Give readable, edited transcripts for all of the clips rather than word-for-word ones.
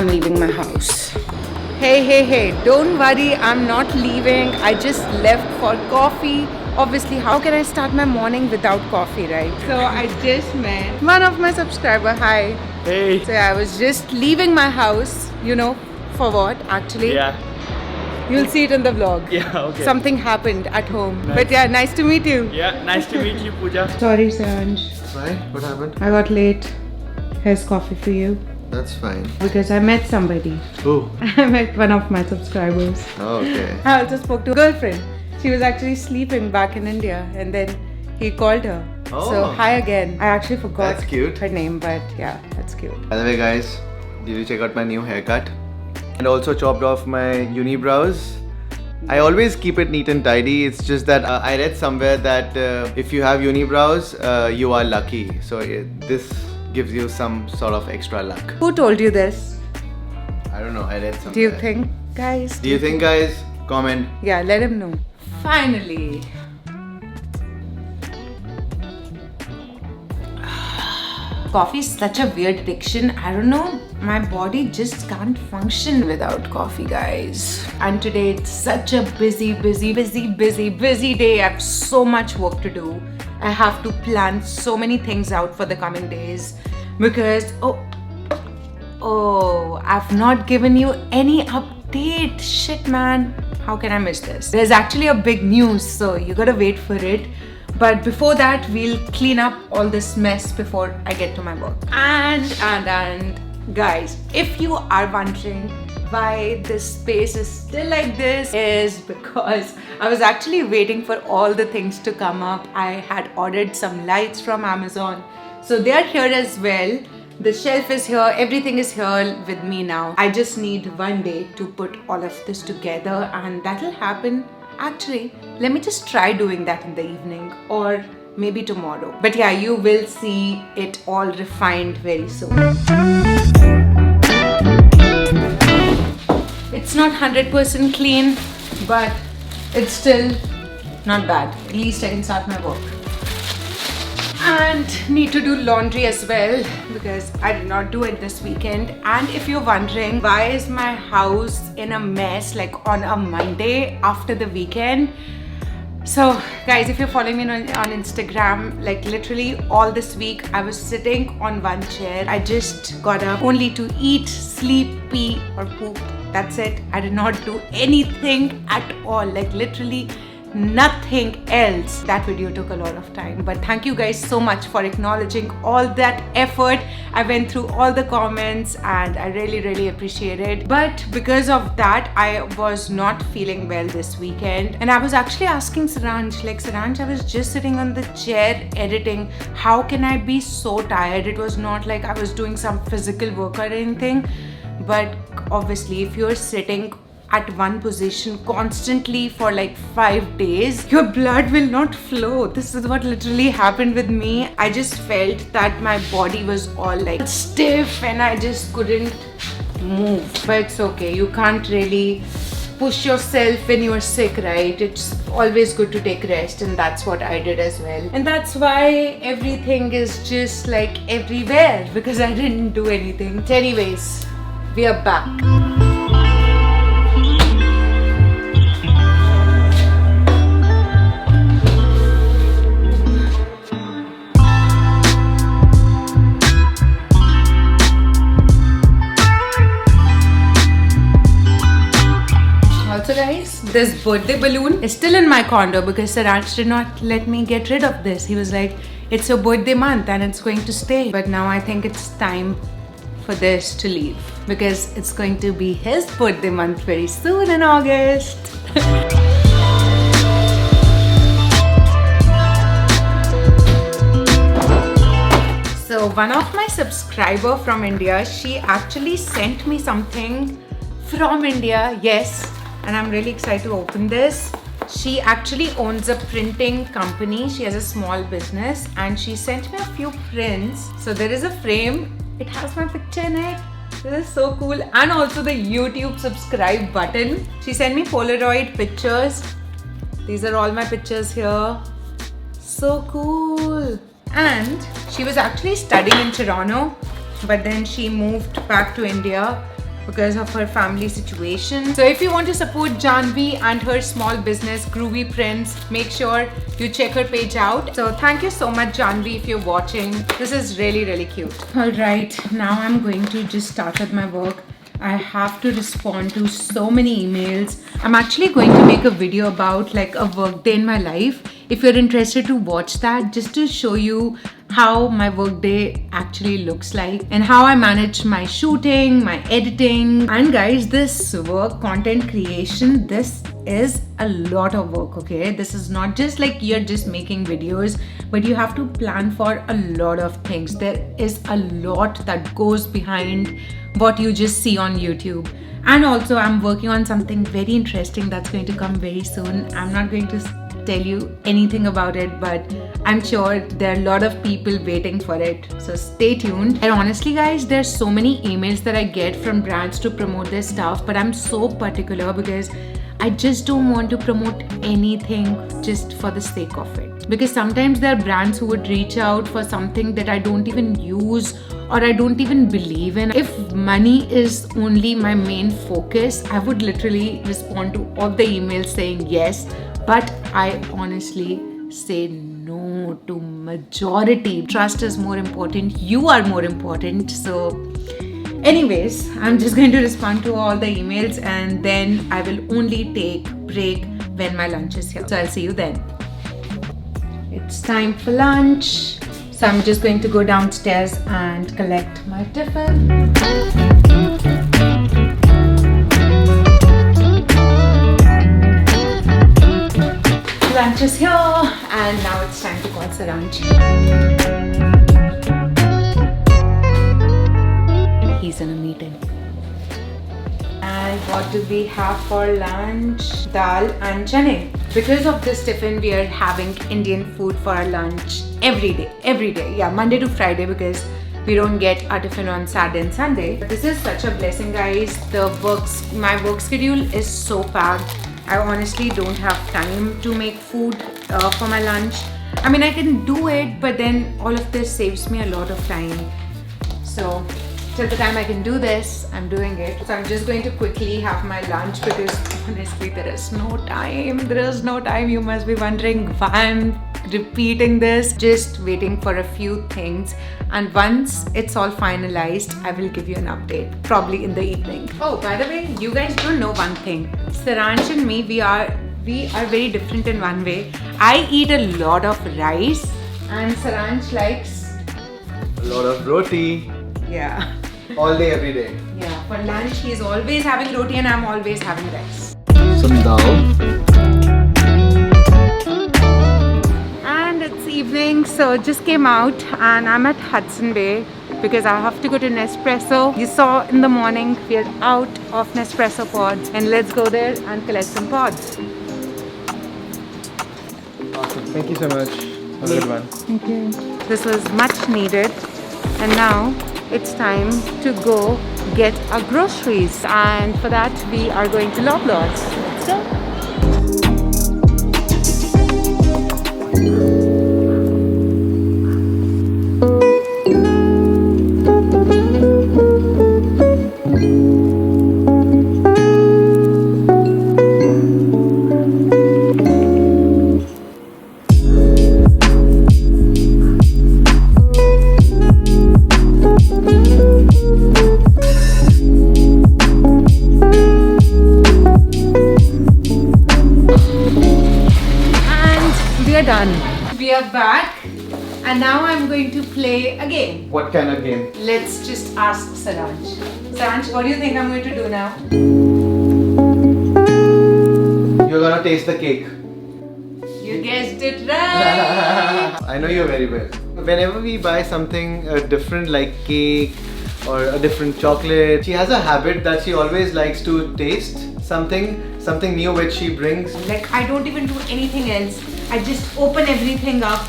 I'm leaving my house. Hey, don't worry, I'm not leaving. I just left for coffee. Obviously, how can I start my morning without coffee, right? So I just met one of my subscribers. Hi. Hey. So I was just leaving my house, for what actually? Yeah. You'll see it in the vlog. Yeah, okay. Something happened at home. Nice. But yeah, nice to meet you. Yeah, nice to meet you, Pooja. Sorry, Saranj. Why? What happened? I got late. Here's coffee for you. That's fine. Because I met somebody. Who? I met one of my subscribers. Oh, okay. I also spoke to a girlfriend. She was actually sleeping back in India and then he called her. So Oh. hi again. I actually forgot That's cute. her name, but yeah, that's cute. By the way, guys, did you check out my new haircut? And also chopped off my unibrows. I always keep it neat and tidy. It's just that I read somewhere that if you have unibrows, you are lucky. So this gives you some sort of extra luck. Who told you this? I don't know. I read somewhere. Do you think, guys? Do you think, guys? Comment. Yeah, let him know. Finally. Coffee is such a weird addiction. I don't know. My body just can't function without coffee, guys. And today it's such a busy day. I have so much work to do. I have to plan so many things out for the coming days because I've not given you any update. Shit, man. How can I miss this? There's actually a big news, so you gotta wait for it. But before that, we'll clean up all this mess before I get to my work. And guys, if you are wondering why this space is still like this, is because I was actually waiting for all the things to come up. I had ordered some lights from Amazon, so they are here as well. The shelf is here, everything is here with me now. I just need one day to put all of this together and that'll happen. Actually, let me just try doing that in the evening or maybe tomorrow. But yeah, you will see it all refined very soon. It's not 100% clean, but it's still not bad. At least I can start my work. And need to do laundry as well because I did not do it this weekend. And if you're wondering why is my house in a mess like on a Monday after the weekend, so guys, if you're following me on Instagram, like literally all this week I was sitting on one chair. I just got up only to eat, sleep, pee or poop. That's it. I did not do anything at all, like literally nothing else. That video took a lot of time, but thank you guys so much for acknowledging all that effort. I went through all the comments and I really appreciate it. But because of that, I was not feeling well this weekend and I was actually asking Saranj, like, Saranj, I was just sitting on the chair editing. How can I be so tired? It was not like I was doing some physical work or anything, but obviously if you're sitting at one position constantly for like 5 days, your blood will not flow. This is what literally happened with me. I just felt that my body was all like stiff and I just couldn't move. But it's okay, you can't really push yourself when you're sick, right? It's always good to take rest and that's what I did as well. And that's why everything is just like everywhere because I didn't do anything. But anyways, we are back. Also guys, this birthday balloon is still in my condo because Saranj did not let me get rid of this. He was like, it's your birthday month and it's going to stay. But now I think it's time for this to leave because it's going to be his birthday month very soon in August. So one of my subscriber from India, she actually sent me something from India, yes, and I'm really excited to open this. She actually owns a printing company. She has a small business and she sent me a few prints. So there is a frame. It has my picture in it. This is so cool. And also the YouTube subscribe button. She sent me Polaroid pictures. These are all my pictures here. So cool. And she was actually studying in Toronto, but then she moved back to India because of her family situation. So if you want to support Janvi and her small business Groovy Prints, make sure you check her page out. So thank you so much, Janvi, if you're watching. This is really cute. All right, now I'm going to just start with my work. I have to respond to so many emails. I'm actually going to make a video about like a work day in my life. If you're interested to watch that, just to show you how my work day actually looks like and how I manage my shooting, my editing. And guys, this work, content creation, this is a lot of work, okay? This is not just like you're just making videos, but you have to plan for a lot of things. There is a lot that goes behind what you just see on YouTube. And also I'm working on something very interesting that's going to come very soon. I'm not going to tell you anything about it, but I'm sure there are a lot of people waiting for it, so stay tuned. And honestly guys, there's so many emails that I get from brands to promote their stuff, but I'm so particular because I just don't want to promote anything just for the sake of it. Because sometimes there are brands who would reach out for something that I don't even use or I don't even believe in. If money is only my main focus, I would literally respond to all the emails saying yes, but I honestly say no to majority. Trust is more important. You are more important. So anyways, I'm just going to respond to all the emails and then I will only take break when my lunch is here. So I'll see you then. It's time for lunch. So I'm just going to go downstairs and collect my tiffin. Lunch is here and now it's time to call Saransh. He's in a meeting. And what do we have for lunch? Dal and chane. Because of this tiffin, we are having Indian food for our lunch every day. Yeah, Monday to Friday, because we don't get our tiffin on Saturday and Sunday. This is such a blessing, guys. My work schedule is so packed. I honestly don't have time to make food for my lunch. I mean, I can do it, but then all of this saves me a lot of time. So till the time I can do this, I'm doing it. So I'm just going to quickly have my lunch because honestly there is no time. You must be wondering why I'm repeating this. Just waiting for a few things, and once it's all finalized, I will give you an update, probably in the evening. Oh, by the way, you guys don't know one thing. Saransh and me, we are very different in one way. I eat a lot of rice and Saransh likes a lot of roti. Yeah. All day, every day. Yeah, for lunch he's always having roti and I'm always having rice. Some dal. And it's evening, so just came out and I'm at Hudson Bay because I have to go to Nespresso. You saw in the morning we are out of Nespresso pods, and let's go there and collect some pods. Awesome. Thank you so much. Have a good one. Thank you. This was much needed, and now it's time to go get our groceries, and for that we are going to Loblaws. Let's go. Done. We are back and now I'm going to play a game. What kind of game? Let's just ask Saransh. Saransh, what do you think I'm going to do now? You're gonna taste the cake. You guessed it right. I know you very well. Whenever we buy something different like cake or a different chocolate, she has a habit that she always likes to taste something new which she brings. Like, I don't even do anything else. I just open everything up,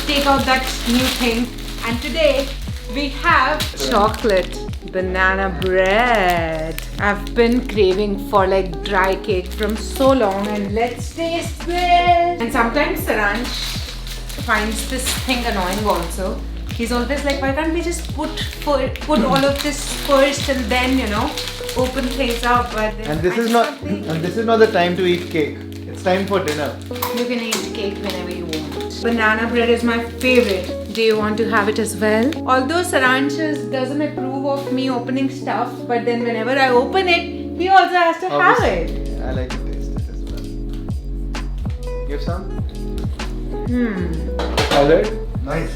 take out that new thing, and today we have chocolate banana bread. I've been craving for like dry cake from so long, and let's taste this. And sometimes Saransh finds this thing annoying also. He's always like, why can't we just put all of this first and then, open things up, but then And this I is just not can't think. and this is not the time to eat cake. It's time for dinner. You can eat cake whenever you want. Banana bread is my favorite. Do you want to have it as well? Although Saransh doesn't approve of me opening stuff, but then whenever I open it, he also has to have it. Obviously, I like to taste it as well. Give some? Colored? Nice.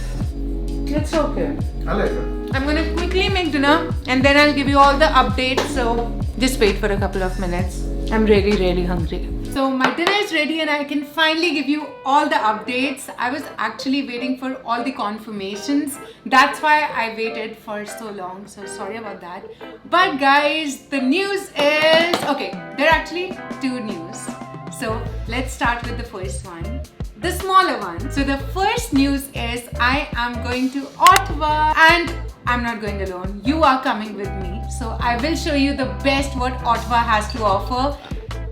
It's okay. I like it. I'm gonna quickly make dinner and then I'll give you all the updates. So just wait for a couple of minutes. I'm really hungry. So my dinner is ready and I can finally give you all the updates. I was actually waiting for all the confirmations. That's why I waited for so long. So sorry about that. But guys, the news is... Okay, there are actually two news. So let's start with the first one. The smaller one. So the first news is I am going to Ottawa and I'm not going alone. You are coming with me. So I will show you the best what Ottawa has to offer.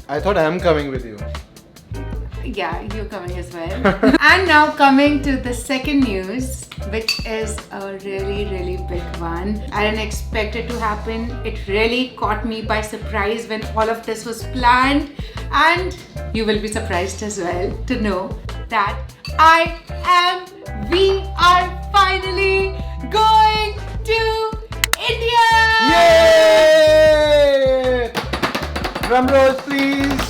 I thought I'm coming with you. Yeah, you're coming as well. And now coming to the second news, which is a really big one. I didn't expect it to happen. It really caught me by surprise when all of this was planned. And you will be surprised as well to know that we are finally going to India! Yay! Drum rolls, please.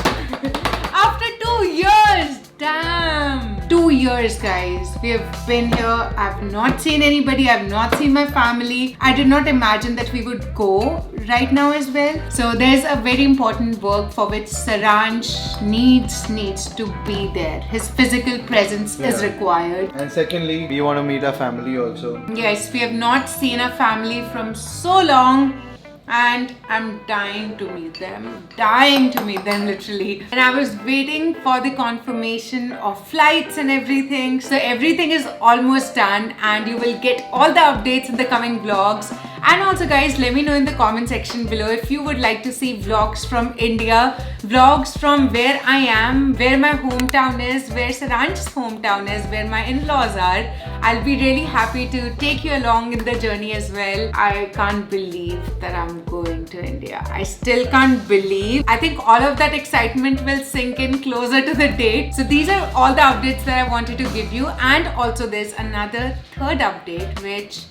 After 2 years, damn! 2 years, guys. We have been here. I've not seen anybody. I've not seen my family. I did not imagine that we would go right now as well. So there's a very important work for which Saransh needs to be there. His physical presence is required. And secondly, we want to meet our family also. Yes, we have not seen our family from so long. And I'm dying to meet them. Dying to meet them, literally. And I was waiting for the confirmation of flights and everything. So everything is almost done and you will get all the updates in the coming vlogs. And also guys, let me know in the comment section below if you would like to see vlogs from India, vlogs from where I am, where my hometown is, where Saransh's hometown is, where my in-laws are. I'll be really happy to take you along in the journey as well. I can't believe that I'm going to India. I still can't believe. I think all of that excitement will sink in closer to the date. So these are all the updates that I wanted to give you. And also there's another third update which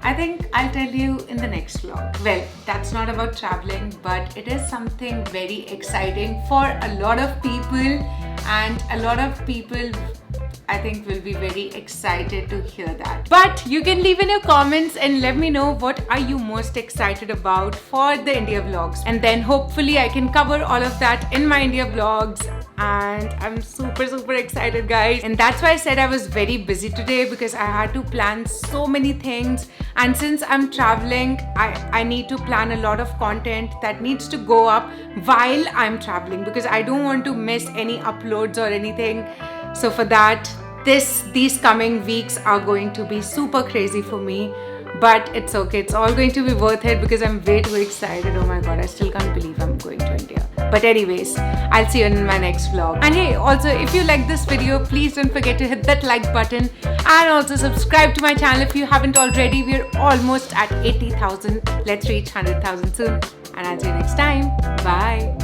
I think I'll tell you in the next vlog. Well, that's not about traveling, but it is something very exciting for a lot of people, and a lot of people I think will be very excited to hear that. But you can leave in your comments and let me know what are you most excited about for the India vlogs, and then hopefully I can cover all of that in my India vlogs. And I'm super excited, guys. And that's why I said I was very busy today, because I had to plan so many things. And since I'm traveling, I need to plan a lot of content that needs to go up while I'm traveling, because I don't want to miss any uploads or anything. So for that, these coming weeks are going to be super crazy for me. But it's okay, it's all going to be worth it because I'm way too excited. Oh my god, I still can't believe I'm going to India. But anyways, I'll see you in my next vlog. And hey, also if you like this video, please don't forget to hit that like button and also subscribe to my channel if you haven't already. We're almost at 80,000. Let's reach 100,000 soon. And I'll see you next time. Bye.